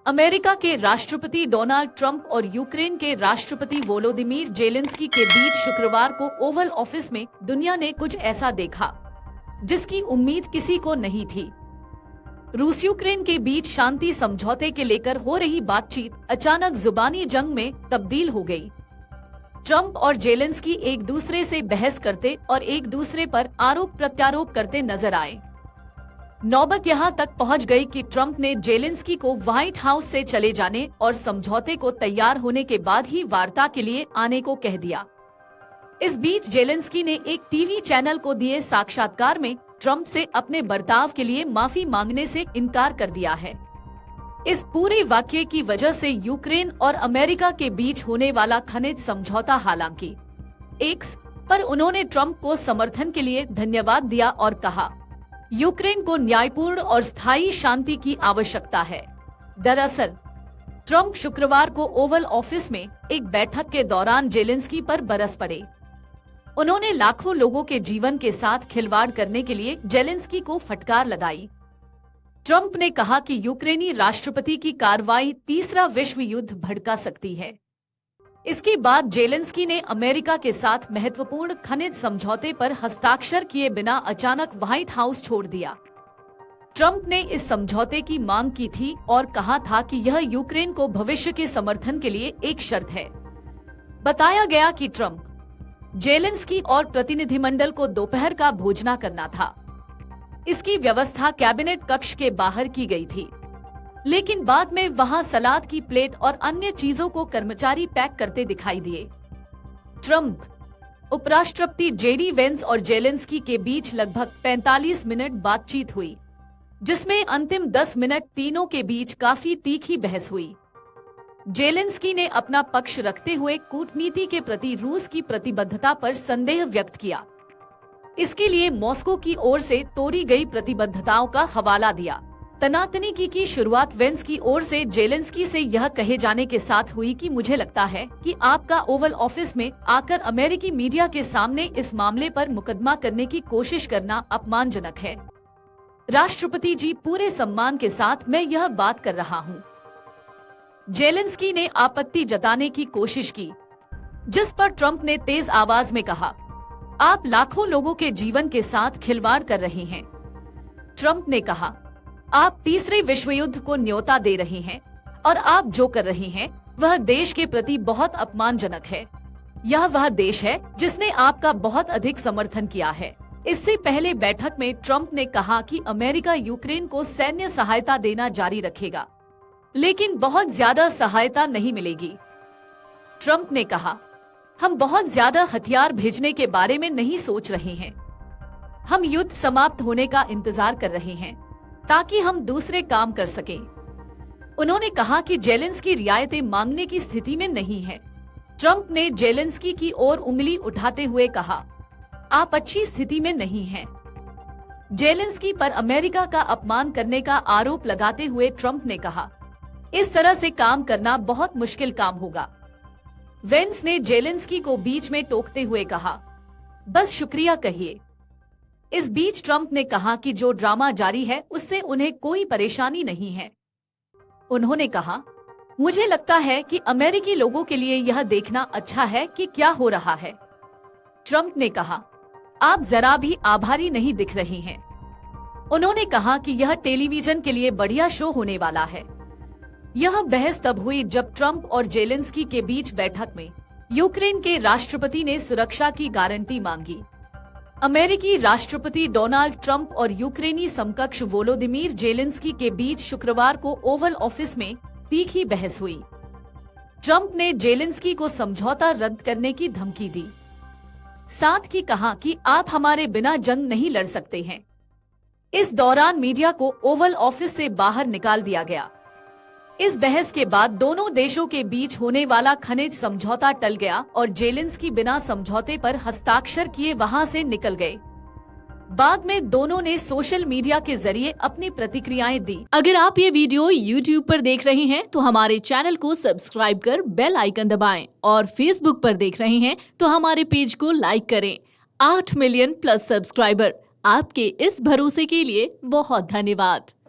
America के राष्ट्रपति Donald Trump और यूक्रेन के राष्ट्रपति वोलोदिमीर जेलेंस्की के बीच शुक्रवार को ओवल ऑफिस में दुनिया ने कुछ ऐसा देखा जिसकी उम्मीद किसी को नहीं थी। रूस यूक्रेन के बीच शांति समझौते के लेकर हो रही बातचीत अचानक जुबानी जंग में तब्दील हो गई। ट्रंप और जेलेंस्की एक दूसरे से बहस करते और एक दूसरे पर आरोप प्रत्यारोप करते नजर आए। नौबत यहां तक पहुंच गई कि ट्रंप ने जेलेंस्की को व्हाइट हाउस से चले जाने और समझौते को तैयार होने के बाद ही वार्ता के लिए आने को कह दिया। इस बीच जेलेंस्की ने एक टीवी चैनल को दिए साक्षात्कार में ट्रंप से अपने बर्ताव के लिए माफी मांगने से इनकार कर दिया है। इस पूरे वाकये की वजह से यूक्रेन और अमेरिका के बीच होने वाला खनिज समझौता हालांकि एक्स पर उन्होंने ट्रंप को समर्थन के लिए धन्यवाद दिया और कहा, यूक्रेन को न्यायपूर्ण और स्थायी शांति की आवश्यकता है। दरअसल ट्रंप शुक्रवार को ओवल ऑफिस में एक बैठक के दौरान जेलेंस्की पर बरस पड़े। उन्होंने लाखों लोगों के जीवन के साथ खिलवाड़ करने के लिए जेलेंस्की को फटकार लगाई। ट्रंप ने कहा कि यूक्रेनी राष्ट्रपति की कार्रवाई तीसरा विश्व युद्ध भड़का सकती है। इसके बाद जेलेंस्की ने अमेरिका के साथ महत्वपूर्ण खनिज समझौते पर हस्ताक्षर किए बिना अचानक व्हाइट हाउस छोड़ दिया। ट्रंप ने इस समझौते की मांग की थी और कहा था कि यह यूक्रेन को भविष्य के समर्थन के लिए एक शर्त है। बताया गया कि ट्रंप, जेलेंस्की और प्रतिनिधिमंडल को दोपहर का भोजना करना था। इसकी व्यवस्था कैबिनेट कक्ष के बाहर की गई थी, लेकिन बाद में वहां सलाद की प्लेट और अन्य चीजों को कर्मचारी पैक करते दिखाई दिए। ट्रंप, उपराष्ट्रपति जेडी वेंस और जेलेंस्की के बीच लगभग 45 मिनट बातचीत हुई, जिसमें अंतिम 10 मिनट तीनों के बीच काफी तीखी बहस हुई। जेलेंस्की ने अपना पक्ष रखते हुए कूटनीति के प्रति रूस की प्रतिबद्धता पर संदेह व्यक्त किया। इसके लिए मॉस्को की ओर से तोड़ी गई प्रतिबद्धताओं का हवाला दिया। तनातनी की शुरुआत वेंस की ओर से जेलेंस्की से यह कहे जाने के साथ हुई कि मुझे लगता है कि आपका ओवल ऑफिस में आकर अमेरिकी मीडिया के सामने इस मामले पर मुकदमा करने की कोशिश करना अपमानजनक है। राष्ट्रपति जी, पूरे सम्मान के साथ मैं यह बात कर रहा हूँ। जेलेंस्की ने आपत्ति जताने की कोशिश की, जिस पर ट्रंप ने तेज आवाज में कहा, आप लाखों लोगों के जीवन के साथ खिलवाड़ कर रहे हैं। ट्रंप ने कहा, आप तीसरे विश्व युद्ध को न्योता दे रहे हैं और आप जो कर रहे हैं वह देश के प्रति बहुत अपमानजनक है। यह वह देश है जिसने आपका बहुत अधिक समर्थन किया है। इससे पहले बैठक में ट्रंप ने कहा कि अमेरिका यूक्रेन को सैन्य सहायता देना जारी रखेगा, लेकिन बहुत ज्यादा सहायता नहीं मिलेगी। ट्रंप ने कहा, हम बहुत ज्यादा हथियार भेजने के बारे में नहीं सोच रहे हैं। हम युद्ध समाप्त होने का इंतजार कर रहे हैं ताकि हम दूसरे काम कर सकें। उन्होंने कहा कि जेलेंस्की रियायतें मांगने की स्थिति में नहीं है। ट्रंप ने जेलेंस्की की ओर उंगली उठाते हुए कहा, आप अच्छी स्थिति में नहीं हैं। जेलेंस्की पर अमेरिका का अपमान करने का आरोप लगाते हुए ट्रंप ने कहा, इस तरह से काम करना बहुत मुश्किल काम होगा। वेंस ने जेलेंस्की को बीच में टोकते हुए कहा, बस शुक्रिया कहिए। इस बीच ट्रंप ने कहा कि जो ड्रामा जारी है उससे उन्हें कोई परेशानी नहीं है। उन्होंने कहा, मुझे लगता है कि अमेरिकी लोगों के लिए यह देखना अच्छा है कि क्या हो रहा है। ट्रंप ने कहा, आप जरा भी आभारी नहीं दिख रहे हैं। उन्होंने कहा कि यह टेलीविजन के लिए बढ़िया शो होने वाला है। यह बहस तब हुई जब ट्रंप और जेलेंस्की के बीच बैठक में यूक्रेन के राष्ट्रपति ने सुरक्षा की गारंटी मांगी। अमेरिकी राष्ट्रपति डोनाल्ड ट्रंप और यूक्रेनी समकक्ष वोलोदिमीर जेलेंस्की के बीच शुक्रवार को ओवल ऑफिस में तीखी बहस हुई। ट्रंप ने जेलेंस्की को समझौता रद्द करने की धमकी दी, साथ ही कहा कि आप हमारे बिना जंग नहीं लड़ सकते हैं। इस दौरान मीडिया को ओवल ऑफिस से बाहर निकाल दिया गया। इस बहस के बाद दोनों देशों के बीच होने वाला खनिज समझौता टल गया और जेलेंस्की बिना समझौते पर हस्ताक्षर किए वहां से निकल गए। बाद में दोनों ने सोशल मीडिया के जरिए अपनी प्रतिक्रियाएं दी। अगर आप ये वीडियो YouTube पर देख रहे हैं तो हमारे चैनल को सब्सक्राइब कर बेल आइकन दबाएं और Facebook पर देख रहे हैं तो हमारे पेज को लाइक करें। 8 मिलियन प्लस सब्सक्राइबर, आपके इस भरोसे के लिए बहुत धन्यवाद।